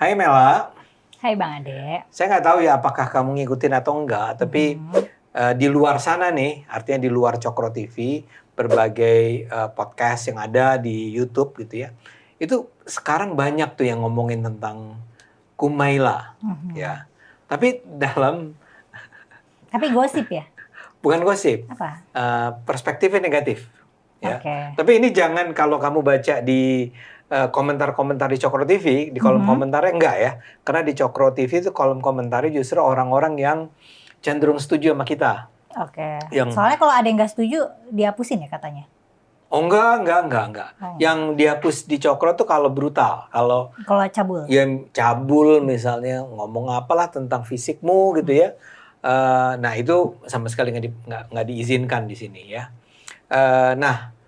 Hai Mela, Hai Bang Ade. saya nggak tahu ya apakah kamu ngikutin atau enggak, tapi di luar sana nih, artinya di luar Cokro TV, berbagai podcast yang ada di YouTube gitu ya, itu sekarang banyak tuh yang ngomongin tentang Kumaila, ya. Tapi dalam, Tapi gosip ya? bukan gosip, Apa? perspektifnya negatif, ya. Oke. Tapi ini jangan kalau kamu baca di komentar-komentar di Cokro TV, di kolom komentarnya enggak ya. Karena di Cokro TV itu kolom komentarnya justru orang-orang yang cenderung setuju sama kita. Oke. Yang Soalnya kalau ada yang nggak setuju, dihapusin ya katanya. oh enggak. Oh. Yang dihapus di Cokro tuh kalau brutal, kalau Kalau cabul. ya cabul misalnya ngomong apalah tentang fisikmu gitu ya. Nah itu sama sekali nggak diizinkan di sini ya. Nah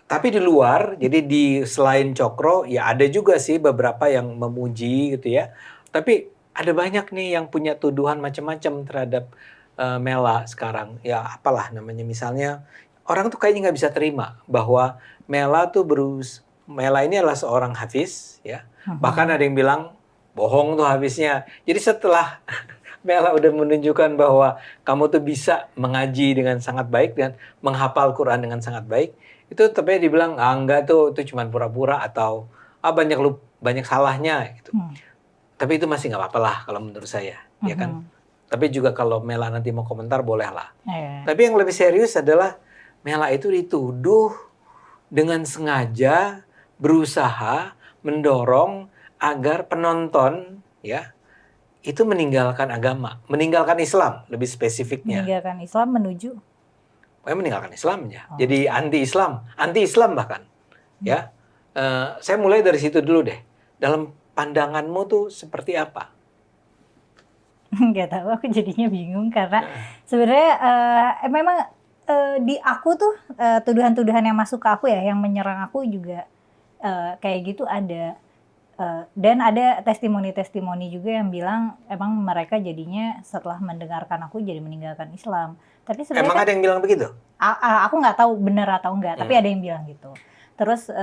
tapi di luar, jadi di selain Cokro, ya ada juga sih beberapa yang memuji gitu ya. Tapi ada banyak nih yang punya tuduhan macam-macam terhadap Mela sekarang. Ya apalah namanya, misalnya orang tuh kayaknya nggak bisa terima bahwa Mela ini adalah seorang hafiz ya. Bahkan ada yang bilang bohong tuh habisnya. Jadi setelah Mela udah menunjukkan bahwa kamu tuh bisa mengaji dengan sangat baik dan menghafal Quran dengan sangat baik, itu tapi dibilang enggak tuh itu cuma pura-pura atau banyak salahnya gitu. Tapi itu masih nggak apa-apa lah kalau menurut saya, ya kan. Tapi juga kalau Mela nanti mau komentar boleh lah. Tapi yang lebih serius adalah Mela itu dituduh dengan sengaja berusaha mendorong agar penonton ya itu meninggalkan agama, meninggalkan Islam lebih spesifiknya. Meninggalkan Islam menuju. Meninggalkan Islam ya. Jadi anti-Islam bahkan. Ya, saya mulai dari situ dulu deh. Dalam pandanganmu tuh seperti apa? Nggak tahu, aku jadinya bingung karena sebenarnya memang di aku tuh tuduhan-tuduhan yang masuk ke aku ya, yang menyerang aku juga kayak gitu ada. Dan ada testimoni-testimoni juga yang bilang emang mereka jadinya setelah mendengarkan aku jadi meninggalkan Islam. Tapi sebenarnya emang ada yang bilang begitu? Aku nggak tahu benar atau enggak, tapi ada yang bilang gitu. Terus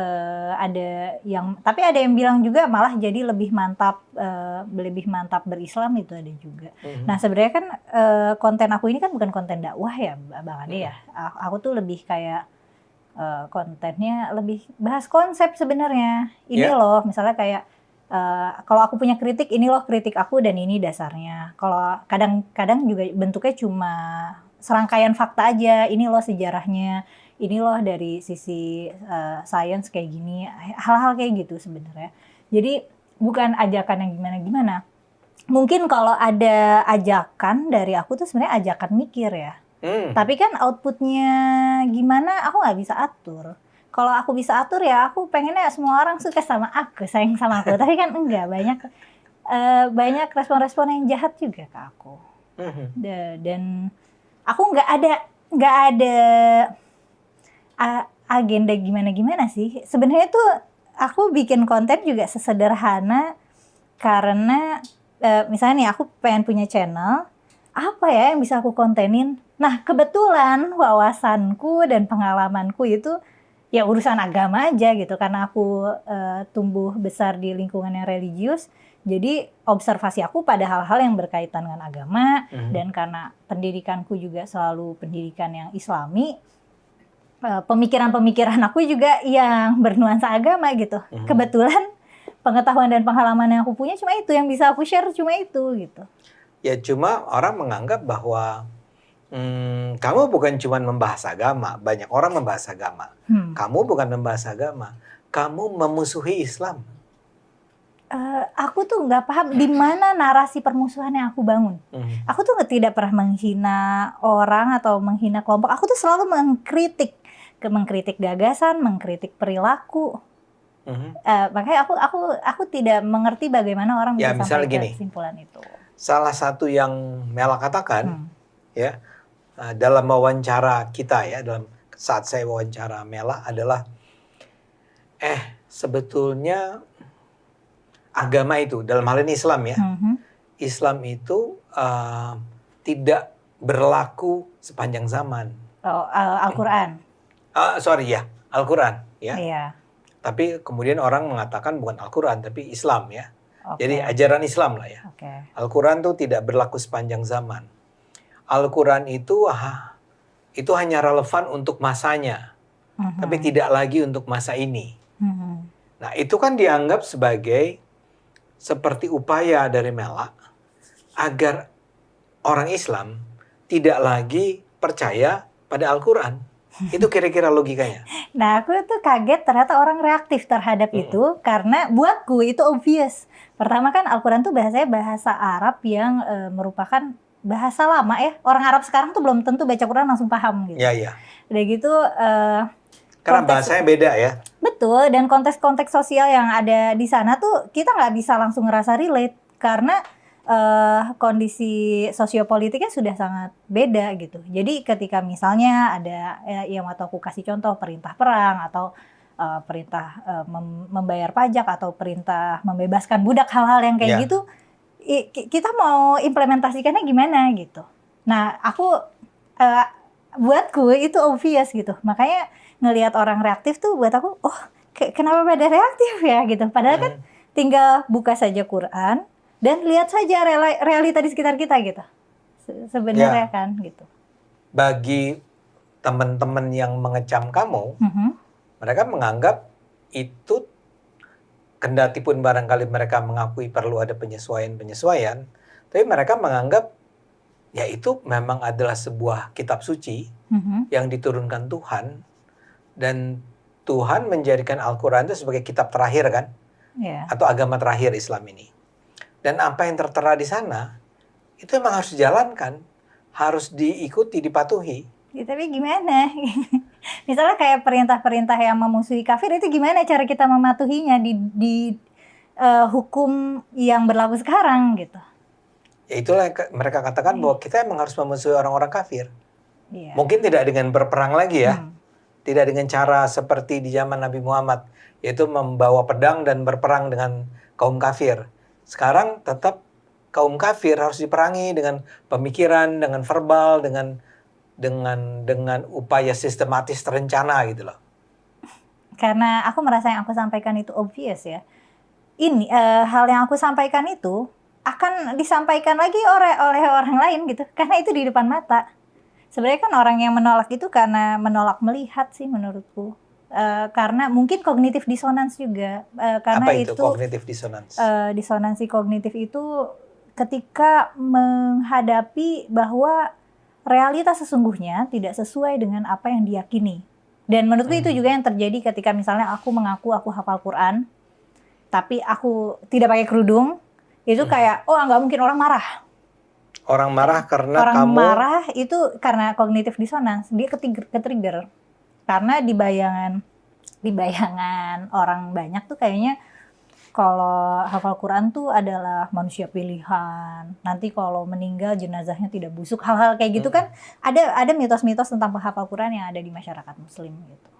tapi ada yang bilang juga malah jadi lebih mantap berislam, itu ada juga. Nah sebenarnya kan konten aku ini kan bukan konten dakwah ya Bang Ade ya. Aku tuh lebih kayak kontennya lebih bahas konsep sebenarnya. Ini loh, misalnya kayak kalau aku punya kritik, ini loh kritik aku dan ini dasarnya. Kalau kadang-kadang juga bentuknya cuma serangkaian fakta aja. Ini loh sejarahnya, ini loh dari sisi sains kayak gini. Hal-hal kayak gitu sebenarnya. Jadi bukan ajakan yang gimana-gimana. Mungkin kalau ada ajakan dari aku tuh sebenarnya ajakan mikir ya. Tapi kan outputnya gimana aku nggak bisa atur. Kalau aku bisa atur ya aku pengennya semua orang suka sama aku, sayang sama aku. Tapi kan enggak, banyak respon-respon yang jahat juga ke aku. Dan aku nggak ada agenda gimana-gimana sih. Sebenarnya tuh aku bikin konten juga sesederhana karena misalnya nih aku pengen punya channel, apa ya yang bisa aku kontenin? Nah kebetulan wawasanku dan pengalamanku itu ya urusan agama aja gitu, karena aku tumbuh besar di lingkungan yang religius. Jadi observasi aku pada hal-hal yang berkaitan dengan agama, dan karena pendidikanku juga selalu pendidikan yang Islami, pemikiran-pemikiran aku juga yang bernuansa agama gitu. Kebetulan pengetahuan dan pengalaman yang aku punya cuma itu, yang bisa aku share cuma itu gitu. Ya cuma orang menganggap bahwa kamu bukan cuma membahas agama, banyak orang membahas agama. Kamu bukan membahas agama, kamu memusuhi Islam. Aku tuh nggak paham di mana narasi permusuhan yang aku bangun. Aku tuh tidak pernah menghina orang atau menghina kelompok. Aku tuh selalu mengkritik gagasan, mengkritik perilaku. Makanya aku tidak mengerti bagaimana orang bisa sampai ke kesimpulan itu. Salah satu yang Mela katakan, ya dalam wawancara kita ya, dalam saat saya wawancara Mela adalah, sebetulnya agama itu dalam hal ini Islam ya, Islam itu tidak berlaku sepanjang zaman. Al-Quran. Al-Quran ya. Iya. Tapi kemudian orang mengatakan bukan Al-Quran tapi Islam ya. Jadi ajaran Islam lah ya. Al-Quran tuh tidak berlaku sepanjang zaman. Al-Quran itu hanya relevan untuk masanya, tapi tidak lagi untuk masa ini. Nah, itu kan dianggap sebagai seperti upaya dari Mela agar orang Islam tidak lagi percaya pada Al-Quran. Itu kira-kira logikanya. Nah, aku tuh kaget ternyata orang reaktif terhadap itu, karena buatku itu obvious. Pertama kan Al-Quran tuh bahasanya bahasa Arab yang merupakan bahasa lama ya. Orang Arab sekarang tuh belum tentu baca Quran langsung paham gitu. Iya. Udah gitu karena bahasanya beda ya. Betul, dan konteks-konteks sosial yang ada di sana tuh kita nggak bisa langsung ngerasa relate karena kondisi sosiopolitiknya sudah sangat beda gitu. Jadi ketika misalnya ada yang atau aku kasih contoh perintah perang atau perintah membayar pajak atau perintah membebaskan budak, hal-hal yang kayak gitu, kita mau implementasikannya gimana gitu. Nah, buatku itu obvious gitu. Makanya ngelihat orang reaktif tuh buat aku, oh kenapa pada reaktif ya gitu. Padahal kan tinggal buka saja Quran dan lihat saja realita di sekitar kita gitu. Sebenarnya kan gitu. Bagi teman-teman yang mengecam kamu, mereka menganggap itu, kendati pun barangkali mereka mengakui perlu ada penyesuaian-penyesuaian, tapi mereka menganggap ya itu memang adalah sebuah kitab suci yang diturunkan Tuhan, dan Tuhan menjadikan Al-Quran itu sebagai kitab terakhir kan, atau agama terakhir Islam ini. Dan apa yang tertera di sana, itu memang harus dijalankan, harus diikuti, dipatuhi. Ya, tapi gimana? Misalnya kayak perintah-perintah yang memusuhi kafir, itu gimana cara kita mematuhinya di hukum yang berlaku sekarang gitu? Ya itulah mereka katakan bahwa kita memang harus memusuhi orang-orang kafir. Mungkin tidak dengan berperang lagi ya. Tidak dengan cara seperti di zaman Nabi Muhammad, yaitu membawa pedang dan berperang dengan kaum kafir. Sekarang tetap kaum kafir harus diperangi dengan pemikiran, dengan verbal, dengan upaya sistematis terencana gitu loh. Karena aku merasa yang aku sampaikan itu obvious ya. Ini hal yang aku sampaikan itu akan disampaikan lagi oleh orang lain gitu. Karena itu di depan mata. Sebenarnya kan orang yang menolak itu karena menolak melihat sih menurutku. Karena mungkin kognitif disonans juga. Karena apa itu kognitif disonans? Disonansi kognitif itu ketika menghadapi bahwa realitas sesungguhnya tidak sesuai dengan apa yang diyakini. Dan menurutku itu juga yang terjadi ketika misalnya aku mengaku aku hafal Quran, tapi aku tidak pakai kerudung, itu kayak, oh nggak mungkin orang marah. Orang marah karena orang marah itu karena kognitif disonans, dia ke-trigger. Karena di bayangan orang banyak tuh kayaknya kalau hafal Quran tuh adalah manusia pilihan. Nanti kalau meninggal jenazahnya tidak busuk. Hal-hal kayak gitu kan ada mitos-mitos tentang penghafal Quran yang ada di masyarakat Muslim gitu.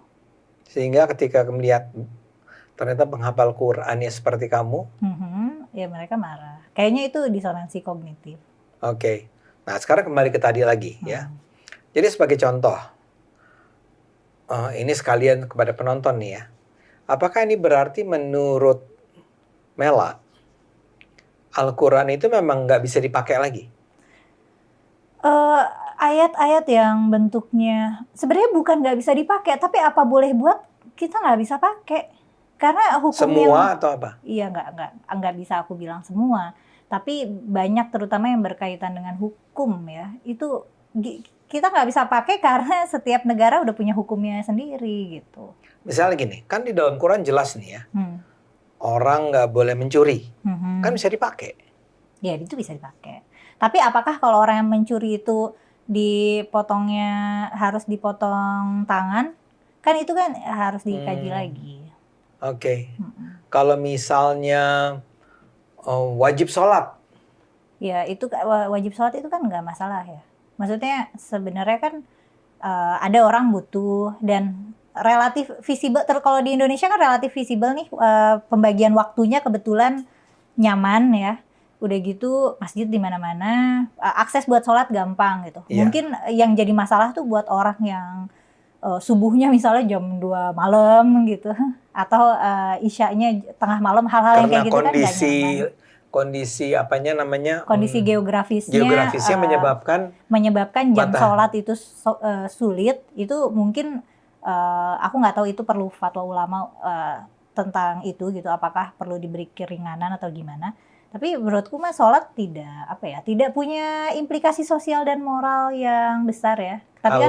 Sehingga ketika melihat ternyata penghafal Qurannya seperti kamu, ya mereka marah. Kayaknya itu disonansi kognitif. Oke. Nah sekarang kembali ke tadi lagi ya. Jadi sebagai contoh, ini sekalian kepada penonton nih ya. Apakah ini berarti menurut Mela, Al-Quran itu memang nggak bisa dipakai lagi? Ayat-ayat yang bentuknya sebenarnya bukan nggak bisa dipakai, tapi apa boleh buat kita nggak bisa pakai. Karena hukum semua atau apa? Iya, nggak bisa aku bilang semua. Tapi banyak terutama yang berkaitan dengan hukum ya, itu kita nggak bisa pakai karena setiap negara udah punya hukumnya sendiri gitu. Misalnya gini, kan di dalam Quran jelas nih ya, orang nggak boleh mencuri, kan bisa dipakai. Ya itu bisa dipakai. Tapi apakah kalau orang yang mencuri itu dipotongnya harus dipotong tangan? Kan itu kan harus dikaji lagi. Oke. Kalau misalnya wajib sholat. Ya itu wajib sholat itu kan nggak masalah ya. Maksudnya sebenarnya kan ada orang butuh dan relatif visible. Kalau di Indonesia kan relatif visible nih, pembagian waktunya kebetulan nyaman ya. Udah gitu masjid di mana-mana, akses buat sholat gampang gitu. Mungkin yang jadi masalah tuh buat orang yang subuhnya misalnya jam 2 malam gitu. atau isyanya tengah malam, hal-hal yang kayak gitu kan nggak nyaman. Kondisi Kondisi geografisnya menyebabkan jam sholat itu sulit. Itu mungkin aku nggak tahu itu perlu fatwa ulama tentang itu gitu, apakah perlu diberi keringanan atau gimana. Tapi menurutku mah sholat tidak punya implikasi sosial dan moral yang besar ya. Tapi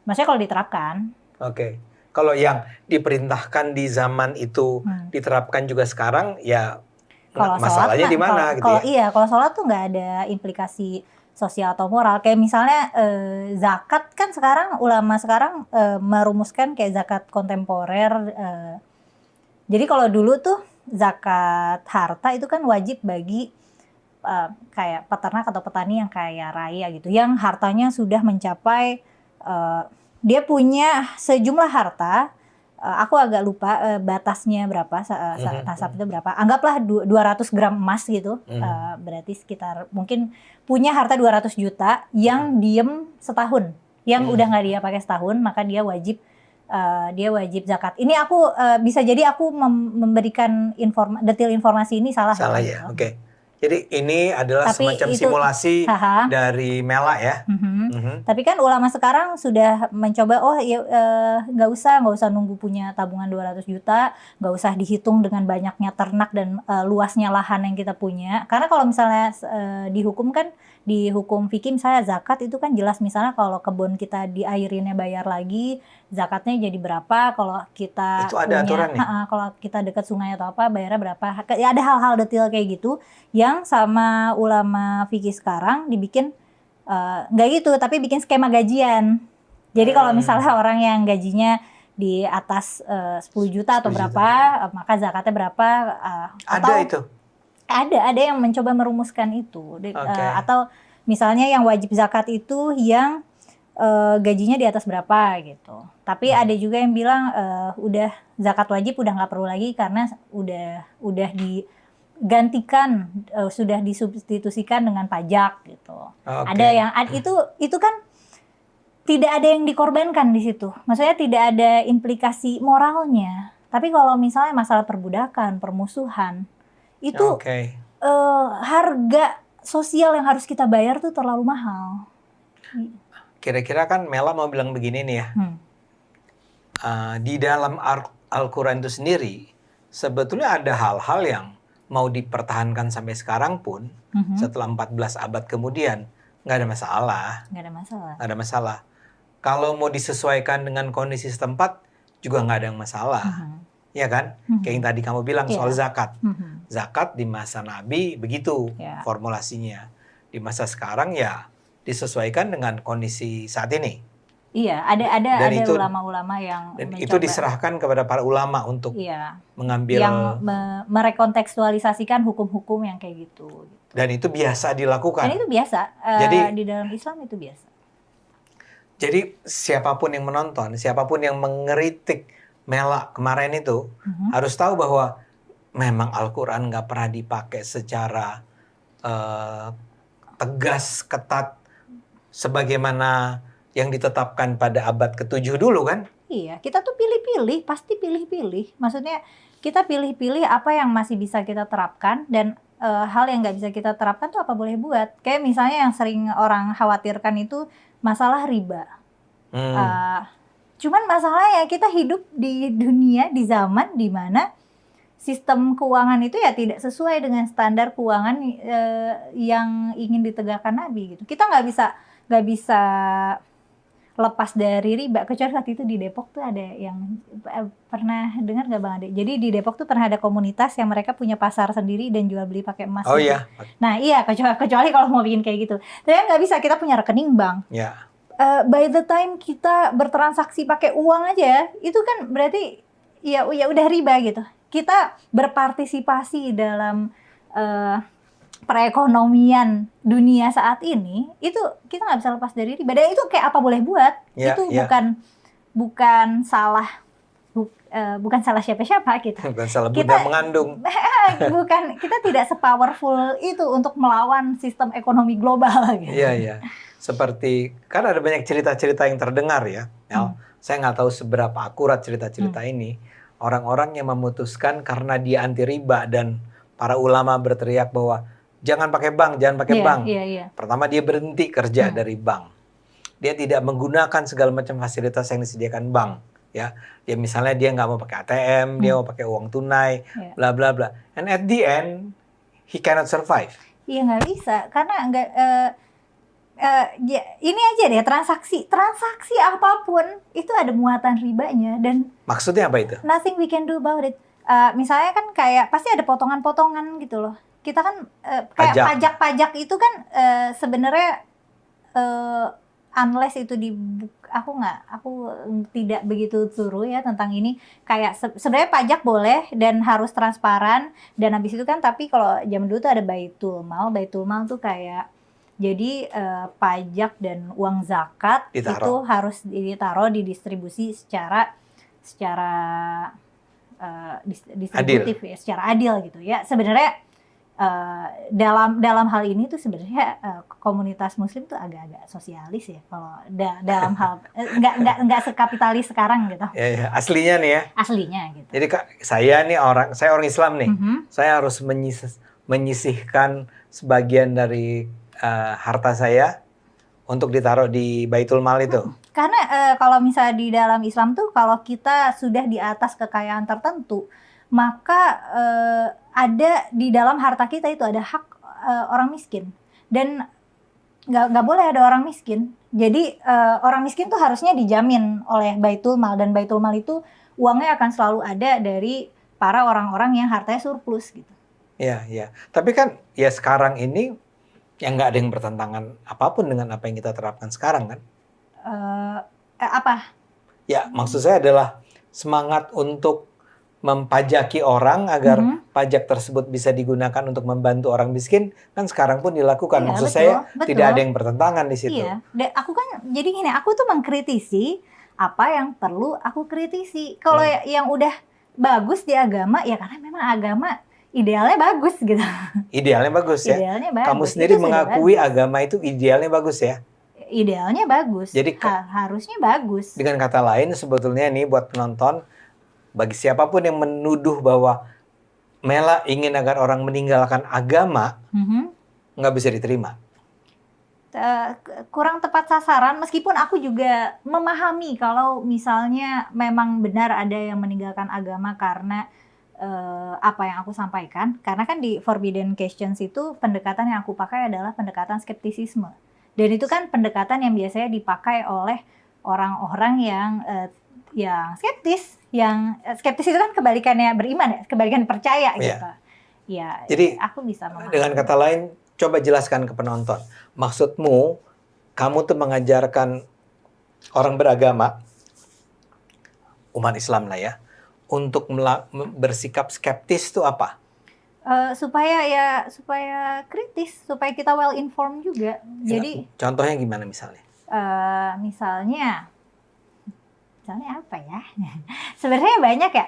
maksudnya kalau diterapkan. Oke. Kalau yang diperintahkan di zaman itu diterapkan juga sekarang, ya kalau masalahnya di mana gitu ya? Kalau sholat tuh nggak ada implikasi sosial atau moral. Kayak misalnya zakat kan sekarang ulama sekarang merumuskan kayak zakat kontemporer. Jadi kalau dulu tuh zakat harta itu kan wajib bagi kayak peternak atau petani yang kaya raya gitu, yang hartanya sudah mencapai dia punya sejumlah harta. Aku agak lupa batasnya berapa, tasab itu berapa. Anggaplah 200 gram emas gitu. Berarti sekitar mungkin punya harta 200 juta yang diem setahun. Yang udah nggak dia pakai setahun, maka dia wajib zakat. Ini aku bisa jadi aku memberikan detail informasi ini salah ya. Oke. Jadi ini adalah semacam simulasi dari Mela ya. Tapi kan ulama sekarang sudah mencoba, nggak usah nunggu punya tabungan 200 juta, nggak usah dihitung dengan banyaknya ternak dan luasnya lahan yang kita punya. Karena kalau misalnya di hukum fikih misalnya zakat itu kan jelas, misalnya kalau kebun kita diairinnya bayar lagi, zakatnya jadi berapa. Kalau kita itu ada aturan nih. Kalau kita dekat sungai atau apa bayarnya berapa. Ya ada hal-hal detail kayak gitu yang sama ulama fikih sekarang dibikin nggak gitu, tapi bikin skema gajian. Jadi kalau misalnya orang yang gajinya di atas 10 juta atau berapa, maka zakatnya berapa. Ada yang mencoba merumuskan itu. Atau misalnya yang wajib zakat itu yang gajinya di atas berapa gitu. Tapi ada juga yang bilang udah zakat wajib udah nggak perlu lagi karena udah digantikan, sudah disubstitusikan dengan pajak gitu. Ada yang itu kan tidak ada yang dikorbankan di situ. Maksudnya tidak ada implikasi moralnya. Tapi kalau misalnya masalah perbudakan, permusuhan, itu harga sosial yang harus kita bayar tuh terlalu mahal. Kira-kira kan Mela mau bilang begini nih ya. Di dalam Al-Quran itu sendiri, sebetulnya ada hal-hal yang mau dipertahankan sampai sekarang pun, setelah 14 abad kemudian, nggak ada masalah. Nggak ada masalah. Kalau mau disesuaikan dengan kondisi setempat, juga nggak ada yang masalah. Ya kan? Kayak yang tadi kamu bilang soal zakat. Zakat di masa Nabi begitu formulasinya. Di masa sekarang ya disesuaikan dengan kondisi saat ini. Iya, ada ulama-ulama yang dan mencoba, itu diserahkan kepada para ulama untuk mengambil yang merekontekstualisasikan hukum-hukum yang kayak gitu. Dan itu biasa dilakukan. Dan itu biasa. Jadi di dalam Islam itu biasa. Jadi siapapun yang menonton, siapapun yang mengeritik Mela kemarin itu harus tahu bahwa memang Al-Quran nggak pernah dipakai secara tegas, ketat, sebagaimana yang ditetapkan pada abad ke-7 dulu kan? Iya, kita tuh pilih-pilih, pasti pilih-pilih. Maksudnya kita pilih-pilih apa yang masih bisa kita terapkan dan hal yang nggak bisa kita terapkan tuh apa boleh buat. Kayak misalnya yang sering orang khawatirkan itu masalah riba. Cuman masalahnya kita hidup di dunia, di zaman di mana sistem keuangan itu ya tidak sesuai dengan standar keuangan yang ingin ditegakkan Nabi gitu. Kita nggak bisa lepas dari riba. Kecuali saat itu di Depok tuh ada yang pernah dengar nggak Bang Ade? Jadi di Depok tuh pernah ada komunitas yang mereka punya pasar sendiri dan jual beli pakai emas. Oh gitu. iya. Nah iya, kecuali kalau mau bikin kayak gitu. Tapi nggak bisa, kita punya rekening bank. Ya. By the time kita bertransaksi pakai uang aja, itu kan berarti ya udah riba gitu. Kita berpartisipasi dalam perekonomian dunia saat ini, itu kita nggak bisa lepas dari riba. Dan itu kayak apa boleh buat, itu bukan salah siapa-siapa kita. Bukan salah Bunda mengandung. Bukan, kita tidak sepowerful itu untuk melawan sistem ekonomi global gitu. Iya. Seperti kan ada banyak cerita-cerita yang terdengar ya. Saya nggak tahu seberapa akurat cerita-cerita ini orang-orang yang memutuskan karena dia anti riba dan para ulama berteriak bahwa jangan pakai bank, jangan pakai bank. Pertama dia berhenti kerja dari bank. Dia tidak menggunakan segala macam fasilitas yang disediakan bank. Ya, dia misalnya dia nggak mau pakai ATM, dia mau pakai uang tunai, bla bla bla. And at the end, he cannot survive. Iya nggak bisa, karena nggak. Ya, ini aja deh, transaksi apapun itu ada muatan ribanya dan maksudnya apa itu? Nothing we can do about it. Misalnya kan kayak pasti ada potongan-potongan gitu loh. Kita kan kayak pajak-pajak itu kan sebenarnya unless itu aku tidak begitu thorough ya tentang ini. Kayak sebenarnya pajak boleh dan harus transparan dan habis itu kan, tapi kalau zaman dulu tuh ada Baitul Mal tuh kayak jadi pajak dan uang zakat itu harus ditaruh didistribusi secara distributif ya, secara adil gitu ya. Sebenarnya dalam hal ini tuh sebenarnya komunitas Muslim tuh agak-agak sosialis ya kalau dalam hal nggak sekapitalis sekarang gitu. Ya, aslinya nih ya. Aslinya gitu. Jadi saya orang Islam nih, saya harus menyisihkan sebagian dari harta saya untuk ditaruh di Baitul Mal itu. Karena kalau misalnya di dalam Islam tuh kalau kita sudah di atas kekayaan tertentu, maka ada di dalam harta kita itu ada hak orang miskin dan nggak boleh ada orang miskin. Jadi orang miskin tuh harusnya dijamin oleh Baitul Mal dan Baitul Mal itu uangnya akan selalu ada dari para orang-orang yang hartanya surplus gitu. Iya, iya. Tapi kan ya sekarang ini yang nggak ada yang bertentangan apapun dengan apa yang kita terapkan sekarang kan? Apa? Ya, maksud saya adalah semangat untuk mempajaki orang agar pajak tersebut bisa digunakan untuk membantu orang miskin kan sekarang pun dilakukan. Iya, maksud betul, saya betul. Tidak ada yang bertentangan di situ. Iya, aku kan jadi gini, aku tuh mengkritisi apa yang perlu aku kritisi. Kalau yang udah bagus di agama ya karena memang agama idealnya bagus gitu. Idealnya bagus ya. Idealnya bagus. Kamu sendiri mengakui agama itu idealnya bagus ya. Idealnya bagus. Jadi harusnya bagus. Dengan kata lain sebetulnya nih buat penonton, bagi siapapun yang menuduh bahwa Mela ingin agar orang meninggalkan agama, nggak bisa diterima. Kurang tepat sasaran, meskipun aku juga memahami kalau misalnya memang benar ada yang meninggalkan agama karena apa yang aku sampaikan. Karena kan di Forbidden Questions itu pendekatan yang aku pakai adalah pendekatan skeptisisme. Dan itu kan pendekatan yang biasanya dipakai oleh orang-orang yang skeptis. Yang skeptis itu kan kebalikannya beriman ya, kebalikan percaya gitu. Ya, jadi aku bisa memahami. Dengan kata lain, coba jelaskan ke penonton. Maksudmu, kamu tuh mengajarkan orang beragama, umat Islam lah ya, untuk bersikap skeptis itu apa? Supaya kritis, supaya kita well informed juga. Jadi contohnya gimana misalnya? Misalnya apa ya? Sebenarnya banyak ya.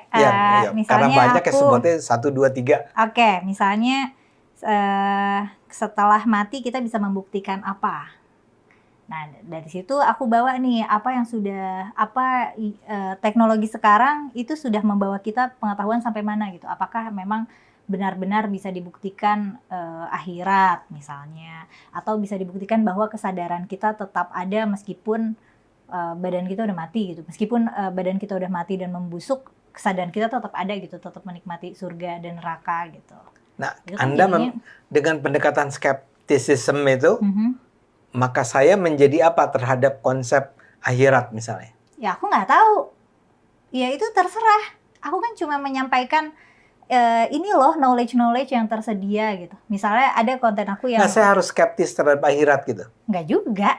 Misalnya karena banyak ya sebutnya 1, 2, 3. Oke, misalnya setelah mati kita bisa membuktikan apa? Nah, dari situ aku bawa nih teknologi sekarang itu sudah membawa kita pengetahuan sampai mana gitu. Apakah memang benar-benar bisa dibuktikan akhirat misalnya, atau bisa dibuktikan bahwa kesadaran kita tetap ada meskipun badan kita udah mati gitu. Meskipun badan kita udah mati dan membusuk, kesadaran kita tetap ada gitu, tetap menikmati surga dan neraka gitu. Nah, Anda dengan pendekatan skeptisisme itu, maka saya menjadi apa terhadap konsep akhirat misalnya? Ya aku nggak tahu. Ya itu terserah. Aku kan cuma menyampaikan ini loh knowledge yang tersedia gitu. Misalnya ada konten aku yang... Nah, saya harus skeptis terhadap akhirat gitu? Nggak juga.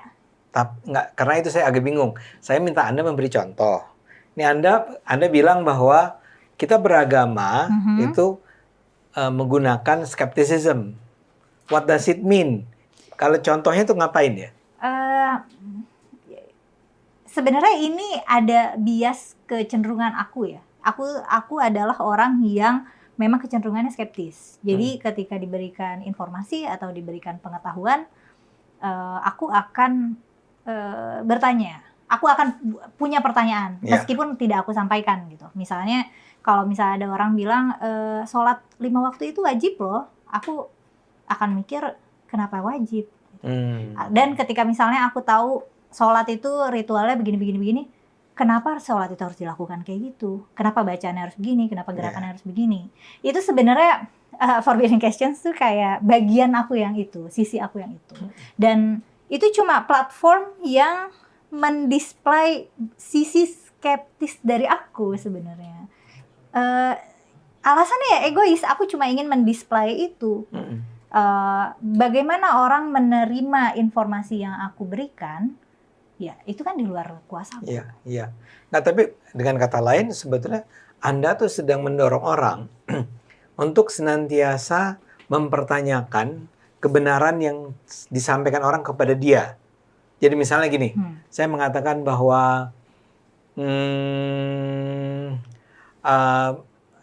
Nggak, karena itu saya agak bingung. Saya minta Anda memberi contoh. Ini Anda bilang bahwa kita beragama itu menggunakan skepticism. What does it mean? Kalau contohnya itu ngapain ya? Sebenarnya ini ada bias kecenderungan aku ya. Aku adalah orang yang memang kecenderungannya skeptis. Jadi ketika diberikan informasi atau diberikan pengetahuan, aku akan bertanya. Aku akan punya pertanyaan meskipun tidak aku sampaikan gitu. Misalnya kalau misalnya ada orang bilang sholat 5 waktu itu wajib loh, aku akan mikir kenapa wajib. Dan ketika misalnya aku tahu sholat itu ritualnya begini, kenapa sholat itu harus dilakukan kayak gitu? Kenapa bacaannya harus begini? Kenapa gerakannya harus begini? Itu sebenarnya forbidden questions tuh kayak bagian aku yang itu, sisi aku yang itu. Dan itu cuma platform yang mendisplay sisi skeptis dari aku sebenarnya. Alasannya ya egois, aku cuma ingin mendisplay itu. Bagaimana orang menerima informasi yang aku berikan, ya itu kan di luar kuasa aku. Iya. Nah tapi dengan kata lain sebetulnya Anda tuh sedang mendorong orang untuk senantiasa mempertanyakan kebenaran yang disampaikan orang kepada dia. Jadi misalnya gini, saya mengatakan bahwa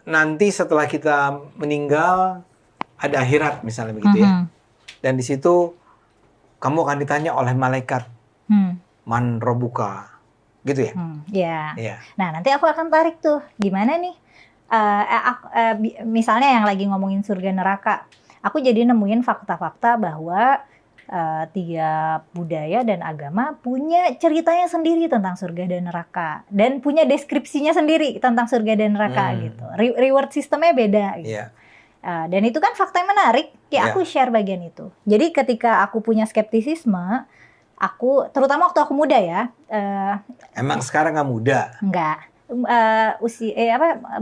nanti setelah kita meninggal ada akhirat misalnya begitu ya. Dan di situ kamu akan ditanya oleh malaikat, man robuka, gitu ya? Iya. Nah nanti aku akan tarik tuh, gimana nih? Misalnya yang lagi ngomongin surga neraka, aku jadi nemuin fakta-fakta bahwa tiap budaya dan agama punya ceritanya sendiri tentang surga dan neraka, dan punya deskripsinya sendiri tentang surga dan neraka gitu. Reward sistemnya beda gitu. Dan itu kan fakta yang menarik, aku share bagian itu. Jadi ketika aku punya skeptisisme, aku terutama waktu aku muda ya. Emang sekarang nggak muda? Enggak.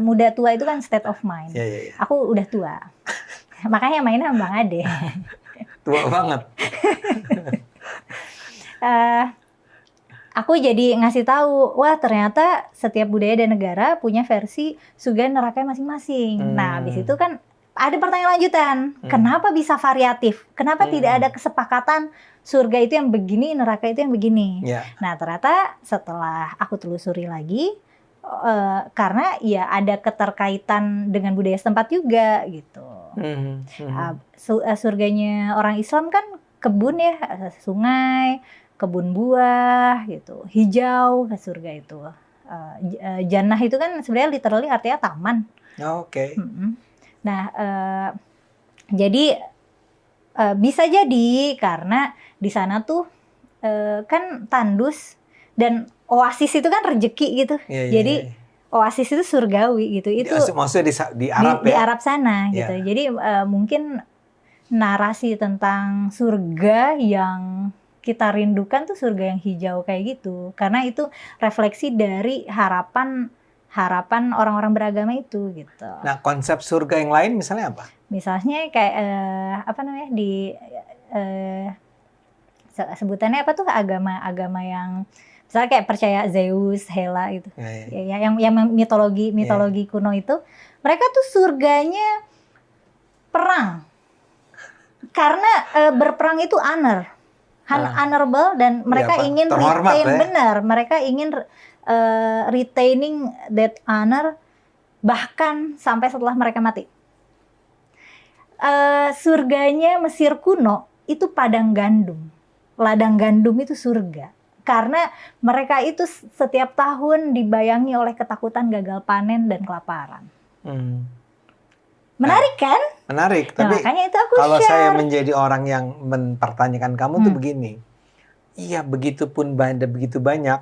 Muda tua itu kan state of mind. Aku udah tua. Makanya mainnya sama Bang Ade. Tua banget. Aku jadi ngasih tahu, wah ternyata setiap budaya dan negara punya versi surga neraka masing-masing. Nah, habis itu kan ada pertanyaan lanjutan. Kenapa bisa variatif? Kenapa tidak ada kesepakatan surga itu yang begini, neraka itu yang begini? Nah, ternyata setelah aku telusuri lagi, karena ya ada keterkaitan dengan budaya setempat juga gitu. Surganya orang Islam kan kebun ya, sungai, kebun buah gitu, hijau surga itu. Jannah itu kan sebenarnya literally artinya taman. Nah, jadi bisa jadi karena di sana tuh kan tandus dan oasis itu kan rezeki gitu. Jadi oasis itu surgawi gitu. Itu maksudnya di Arab di Arab sana gitu. Jadi mungkin narasi tentang surga yang kita rindukan tuh surga yang hijau kayak gitu. Karena itu refleksi dari harapan orang-orang beragama itu gitu. Nah, konsep surga yang lain misalnya apa? Misalnya kayak sebutannya apa tuh agama yang misalnya kayak percaya Zeus, Hela gitu. Yang mitologi kuno itu, mereka tuh surganya perang. Karena berperang itu honorable dan mereka ingin retain mereka ingin retaining that honor bahkan sampai setelah mereka mati. Surganya Mesir kuno itu padang gandum. Ladang gandum itu surga. Karena mereka itu setiap tahun dibayangi oleh ketakutan gagal panen dan kelaparan. Menarik kan? Menarik, tapi makanya itu aku kalau share. Saya menjadi orang yang mempertanyakan kamu tuh begini. Iya, begitu banyak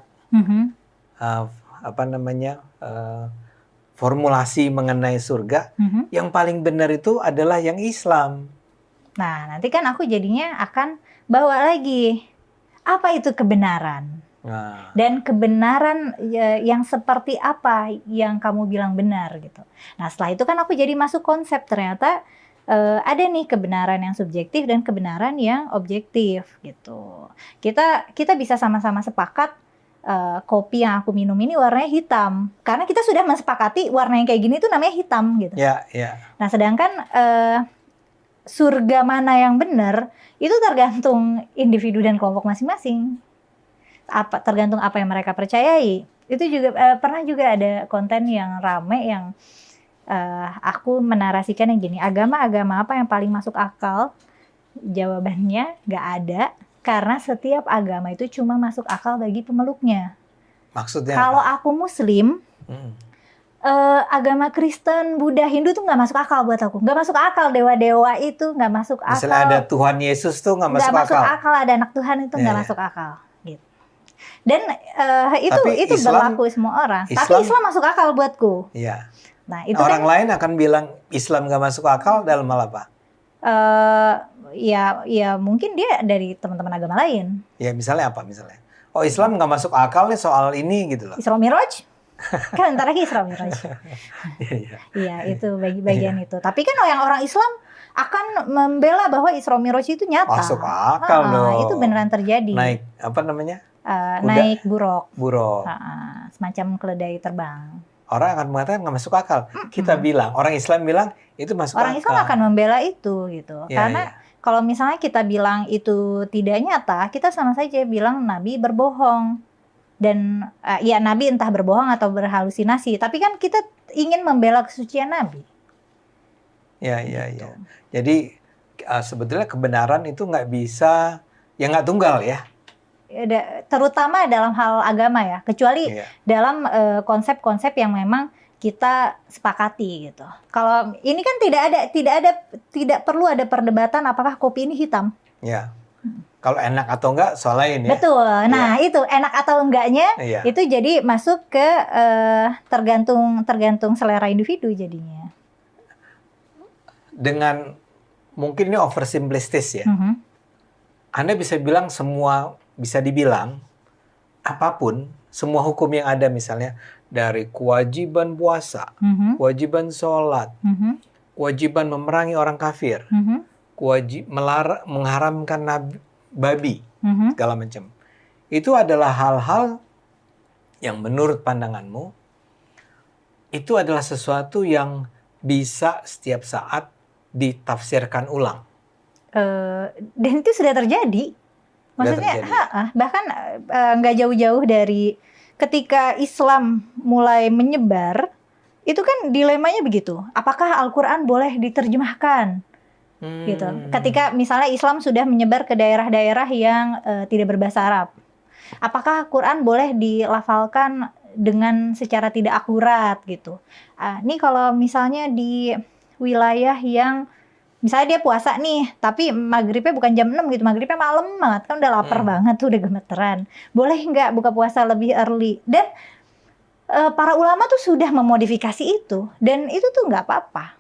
formulasi mengenai surga, yang paling benar itu adalah yang Islam. Nah, nanti kan aku jadinya akan bawa lagi, apa itu kebenaran? Dan kebenaran yang seperti apa yang kamu bilang benar gitu. Nah, setelah itu kan aku jadi masuk konsep, ternyata ada nih kebenaran yang subjektif dan kebenaran yang objektif gitu. Kita bisa sama-sama sepakat kopi yang aku minum ini warnanya hitam, karena kita sudah mensepakati warna yang kayak gini tuh namanya hitam gitu. Nah, sedangkan surga mana yang benar itu tergantung individu dan kelompok masing-masing. Tergantung apa yang mereka percayai. Itu juga pernah juga ada konten yang rame yang aku menarasikan yang gini, agama-agama apa yang paling masuk akal? Jawabannya nggak ada, karena setiap agama itu cuma masuk akal bagi pemeluknya. Maksudnya kalau aku Muslim, agama Kristen, Buddha, Hindu tuh nggak masuk akal buat aku. Nggak masuk akal, dewa-dewa itu nggak masuk akal. Misalnya ada Tuhan Yesus tuh nggak masuk Nggak masuk akal. akal, ada anak Tuhan itu nggak Iya, masuk akal. Gitu. Dan Tapi itu Islam- berlaku semua orang. Tapi Islam masuk akal buatku. Iya. Nah itu Orang lain akan bilang Islam nggak masuk akal dalam hal apa? ya mungkin dia dari teman-teman agama lain. Ya misalnya apa misalnya? Oh Islam nggak masuk akal nih soal ini gitu loh. Isra Miraj? Kan bentar lagi Isra Miraj. Iya. Iya, itu bagian itu. Tapi kan orang Islam akan membela bahwa Isra Miraj itu nyata. Masuk akal dong. Itu beneran terjadi. Naik apa namanya? Naik buruk. Buruk. Semacam keledai terbang. Orang akan mengatakan nggak masuk akal. Kita bilang, orang Islam bilang itu masuk Orang akal. Islam akan membela itu gitu. Ya, Karena kalau misalnya kita bilang itu tidak nyata, kita sama saja bilang Nabi berbohong. Dan ya Nabi entah berbohong atau berhalusinasi. Tapi kan kita ingin membela kesucian Nabi. Ya. Jadi sebetulnya kebenaran itu nggak bisa, ya nggak tunggal ya. Terutama dalam hal agama ya, kecuali dalam konsep-konsep yang memang kita sepakati gitu. Kalau ini kan tidak perlu ada perdebatan apakah kopi ini hitam. Ya. Kalau enak atau enggak soal lain ya. Betul. Nah, itu enak atau enggaknya itu jadi masuk ke tergantung selera individu jadinya. Dengan mungkin ini oversimplistis ya. Anda bisa bilang bisa dibilang apapun, semua hukum yang ada misalnya dari kewajiban puasa, kewajiban sholat, kewajiban memerangi orang kafir, mengharamkan babi, segala macam. Itu adalah hal-hal yang menurut pandanganmu itu adalah sesuatu yang bisa setiap saat ditafsirkan ulang. Dan itu sudah terjadi. Maksudnya bahkan nggak jauh-jauh dari ketika Islam mulai menyebar, itu kan dilemanya begitu. Apakah Al-Quran boleh diterjemahkan? Gitu. Ketika misalnya Islam sudah menyebar ke daerah-daerah yang tidak berbahasa Arab, apakah Quran boleh dilafalkan dengan secara tidak akurat gitu? Ini kalau misalnya di wilayah yang misalnya dia puasa nih, tapi maghribnya bukan jam 6 gitu, maghribnya malam banget, kan udah lapar banget tuh, udah gemeteran. Boleh nggak buka puasa lebih early? Dan para ulama tuh sudah memodifikasi itu, dan itu tuh nggak apa-apa.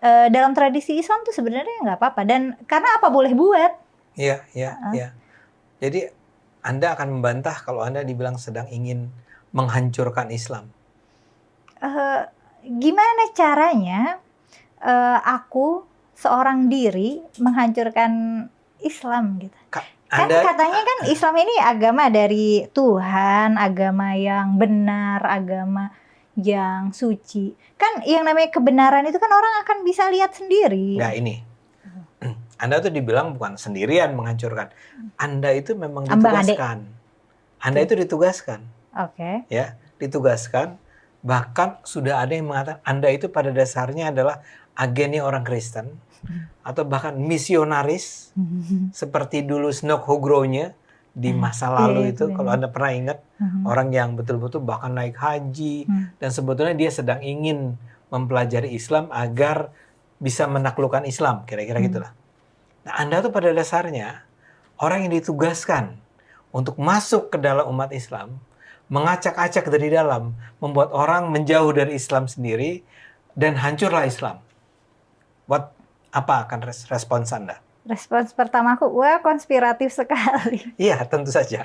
Dalam tradisi Islam tuh sebenarnya nggak apa-apa, dan karena apa boleh buat. Iya. Jadi Anda akan membantah kalau Anda dibilang sedang ingin menghancurkan Islam. Gimana caranya aku seorang diri menghancurkan Islam gitu? Kan katanya kan Islam ini agama dari Tuhan, agama yang benar, agama yang suci. Kan yang namanya kebenaran itu kan orang akan bisa lihat sendiri. Nah ini, Anda tuh dibilang bukan sendirian menghancurkan. Anda itu memang ditugaskan. Anda itu ditugaskan. Oke. Ya, ditugaskan. Bahkan sudah ada yang mengatakan Anda itu pada dasarnya adalah agennya orang Kristen. Atau bahkan misionaris. Seperti dulu Snok Hugro-nya di masa lalu itu, kalau Anda pernah ingat, orang yang betul-betul bahkan naik haji, dan sebetulnya dia sedang ingin mempelajari Islam agar bisa menaklukkan Islam, kira-kira gitulah. Nah, Anda tuh pada dasarnya orang yang ditugaskan untuk masuk ke dalam umat Islam, mengacak-acak dari dalam, membuat orang menjauh dari Islam sendiri, dan hancurlah Islam. Apa akan respons Anda? Respons pertamaku, wah konspiratif sekali. Iya, tentu saja.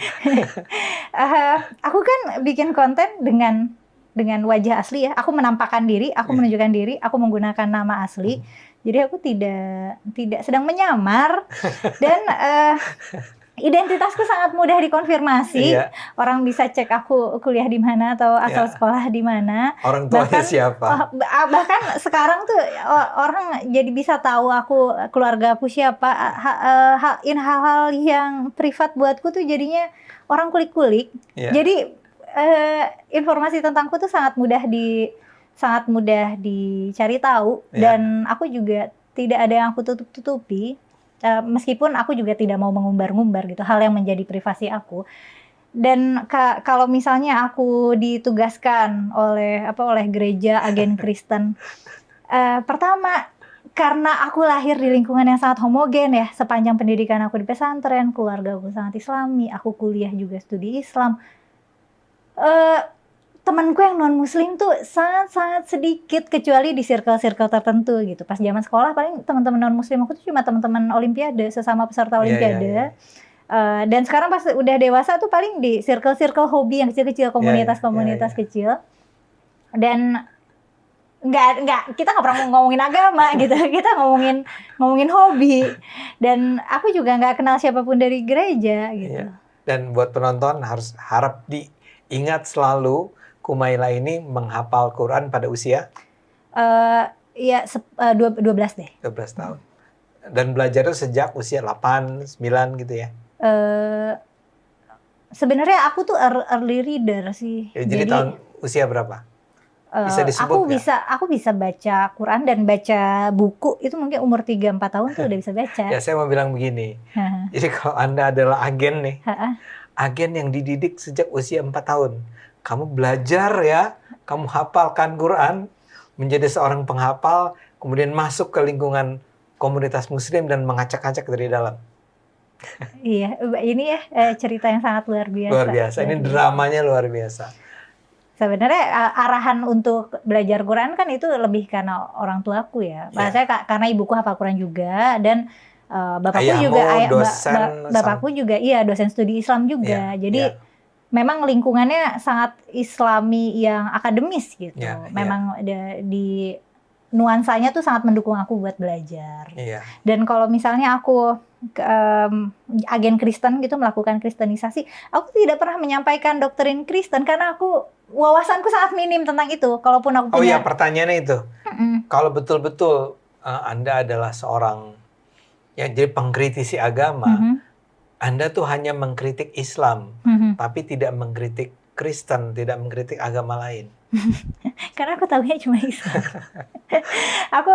Aku kan bikin konten dengan wajah asli ya. Aku menampakkan diri, aku menunjukkan diri, aku menggunakan nama asli. Jadi aku tidak sedang menyamar, dan identitasku sangat mudah dikonfirmasi. Orang bisa cek aku kuliah di mana atau asal sekolah di mana. Orang tuanya siapa? Bahkan sekarang tuh orang jadi bisa tahu aku, keluarga aku siapa. Hal-hal yang privat buatku tuh jadinya orang kulik-kulik. Jadi informasi tentangku tuh sangat mudah dicari tahu, dan aku juga tidak ada yang aku tutup-tutupi. Meskipun aku juga tidak mau mengumbar-ngumbar gitu hal yang menjadi privasi aku. kalau misalnya aku ditugaskan oleh gereja agen Kristen, pertama karena aku lahir di lingkungan yang sangat homogen ya, sepanjang pendidikan aku di pesantren, keluarga aku sangat Islami, aku kuliah juga studi Islam. Temanku yang non Muslim tuh sangat sedikit, kecuali di circle-circle tertentu gitu. Pas zaman sekolah paling teman-teman non Muslim aku tuh cuma teman-teman Olimpiade, sesama peserta Olimpiade. Dan sekarang pas udah dewasa tuh paling di circle-circle hobi yang kecil-kecil, komunitas-komunitas kecil. Dan kita nggak pernah ngomongin agama gitu, kita ngomongin hobi. Dan aku juga nggak kenal siapapun dari gereja gitu. Dan buat penonton harap diingat selalu, Kumaila ini menghafal Quran pada usia 12 deh. 12 tahun. Dan belajar itu sejak usia 8, 9 gitu ya. Sebenarnya aku tuh early reader sih. Jadi tahun usia berapa? Bisa disebut aku bisa baca Quran dan baca buku itu mungkin umur 3-4 tahun tuh udah bisa baca. Ya, saya mau bilang begini. Jadi kalau Anda adalah agen nih, agen yang dididik sejak usia 4 tahun. Kamu belajar ya, kamu hafalkan Quran, menjadi seorang penghafal, kemudian masuk ke lingkungan komunitas Muslim dan mengacak-acak dari dalam. Iya, ini ya cerita yang sangat luar biasa. Luar biasa, ini dramanya luar biasa. Sebenarnya arahan untuk belajar Quran kan itu lebih karena orang tuaku ya. Maksudnya karena ibuku hafal Quran juga, dan bapakku bapakku juga dosen studi Islam juga. Jadi memang lingkungannya sangat Islami yang akademis gitu. Memang di nuansanya tuh sangat mendukung aku buat belajar. Dan kalau misalnya aku agen Kristen gitu, melakukan kristenisasi, aku tidak pernah menyampaikan doktrin Kristen karena wawasanku sangat minim tentang itu. Kalaupun aku punya... pertanyaannya itu. Kalau betul-betul Anda adalah seorang yang jadi pengkritisi agama, Anda tuh hanya mengkritik Islam, tapi tidak mengkritik Kristen, tidak mengkritik agama lain. Karena aku tahunya cuma Islam. Aku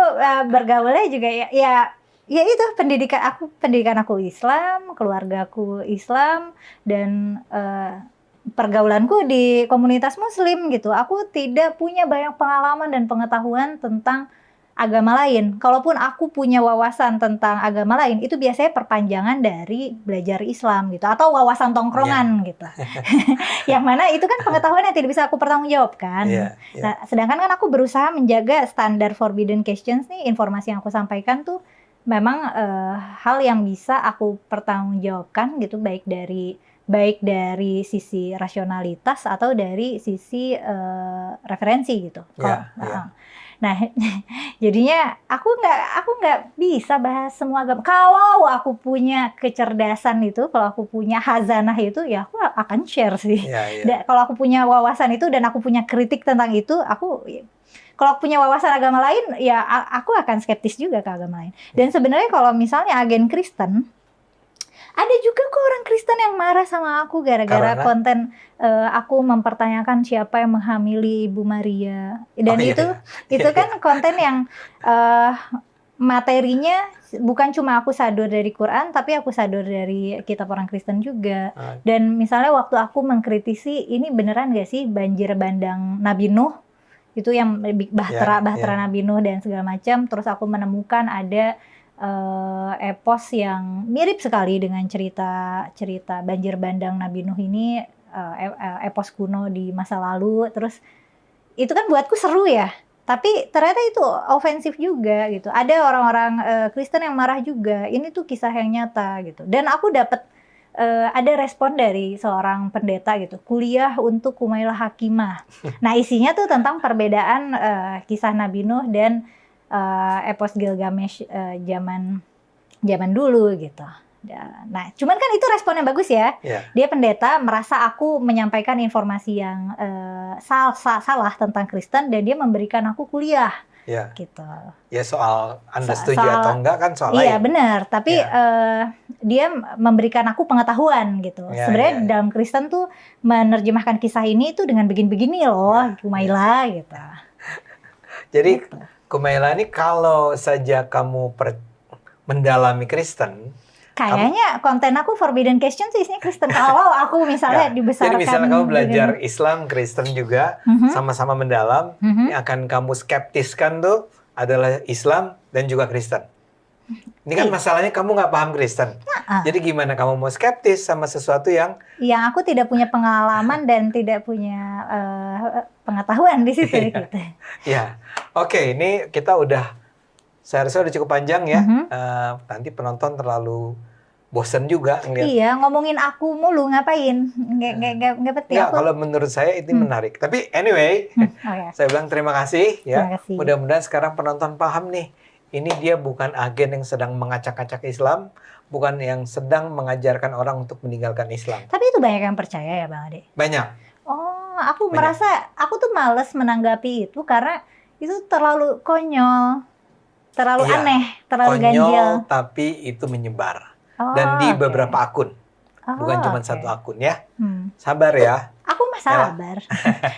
bergaulnya juga ya itu pendidikan aku Islam, keluargaku Islam, dan pergaulanku di komunitas Muslim gitu. Aku tidak punya banyak pengalaman dan pengetahuan tentang agama lain. Kalaupun aku punya wawasan tentang agama lain, itu biasanya perpanjangan dari belajar Islam gitu, atau wawasan tongkrongan gitu. Yang mana itu kan pengetahuan yang tidak bisa aku pertanggungjawabkan. Nah, sedangkan kan aku berusaha menjaga standar forbidden questions nih, informasi yang aku sampaikan tuh memang hal yang bisa aku pertanggungjawabkan gitu, baik dari sisi rasionalitas atau dari sisi referensi gitu. Nah, jadinya aku nggak bisa bahas semua agama. Kalau aku punya kecerdasan itu, kalau aku punya hazanah itu, ya aku akan share sih. Kalau aku punya wawasan itu dan aku punya kritik tentang itu, kalau aku punya wawasan agama lain, ya aku akan skeptis juga ke agama lain. Dan sebenarnya kalau misalnya agen Kristen, ada juga kok orang Kristen yang marah sama aku gara-gara konten aku mempertanyakan siapa yang menghamili Ibu Maria. Dan itu kan konten yang materinya bukan cuma aku sadar dari Quran, tapi aku sadar dari kitab orang Kristen juga. Dan misalnya waktu aku mengkritisi, ini beneran gak sih banjir bandang Nabi Nuh? Itu yang bahtera Nabi Nuh dan segala macam. Terus aku menemukan ada epos yang mirip sekali dengan cerita banjir bandang Nabi Nuh ini, epos kuno di masa lalu. Terus itu kan buatku seru ya, tapi ternyata itu ofensif juga gitu. Ada orang-orang Kristen yang marah juga. Ini tuh kisah yang nyata gitu. Dan aku dapat ada respon dari seorang pendeta gitu, kuliah untuk Kumaila Hakimah. Nah, isinya tuh tentang perbedaan kisah Nabi Nuh dan epos Gilgamesh zaman dulu gitu. Nah, cuman kan itu responnya bagus ya. Dia pendeta merasa aku menyampaikan informasi yang salah tentang Kristen, dan dia memberikan aku kuliah. Gitu. Ya, soal Anda setuju atau enggak kan soal lain. Iya benar, tapi dia memberikan aku pengetahuan gitu. Sebenarnya dalam Kristen tuh menerjemahkan kisah ini tuh dengan begini-begini loh, Kumaila gitu. Jadi Kumaila ini kalau saja kamu mendalami Kristen, Kayaknya konten aku forbidden question sih isinya Kristen. Kalau aku misalnya dibesarkan. Jadi misalnya kamu belajar Islam, Kristen juga, sama-sama mendalam, yang akan kamu skeptiskan tuh adalah Islam dan juga Kristen. Ini kan masalahnya kamu nggak paham Kristen. Jadi gimana kamu mau skeptis sama sesuatu yang aku tidak punya pengalaman dan tidak punya pengetahuan di situ gitu. Ya, oke, ini kita seharusnya udah cukup panjang ya. Nanti penonton terlalu bosen juga ngeliat. Iya, ngomongin aku mulu ngapain? Nggak penting. Ya, kalau menurut saya ini menarik. Tapi anyway, saya bilang terima kasih ya. Terima kasih. Mudah-mudahan sekarang penonton paham nih. Ini dia bukan agen yang sedang mengacak-acak Islam, bukan yang sedang mengajarkan orang untuk meninggalkan Islam. Tapi itu banyak yang percaya ya Bang Ade? Banyak. Oh, aku merasa aku tuh males menanggapi itu karena itu terlalu konyol, terlalu aneh, terlalu ganjil. Konyol tapi itu menyebar. Dan di beberapa akun. Bukan cuma satu akun ya. Sabar ya. Aku mah sabar.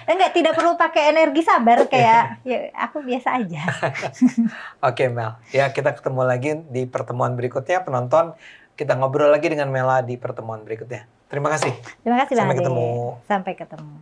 Enggak, tidak perlu pakai energi sabar kayak ya aku biasa aja. Oke Mel, ya kita ketemu lagi di pertemuan berikutnya penonton. Kita ngobrol lagi dengan Mela di pertemuan berikutnya. Terima kasih. Terima kasih Bang Ade. Sampai ketemu. Sampai ketemu.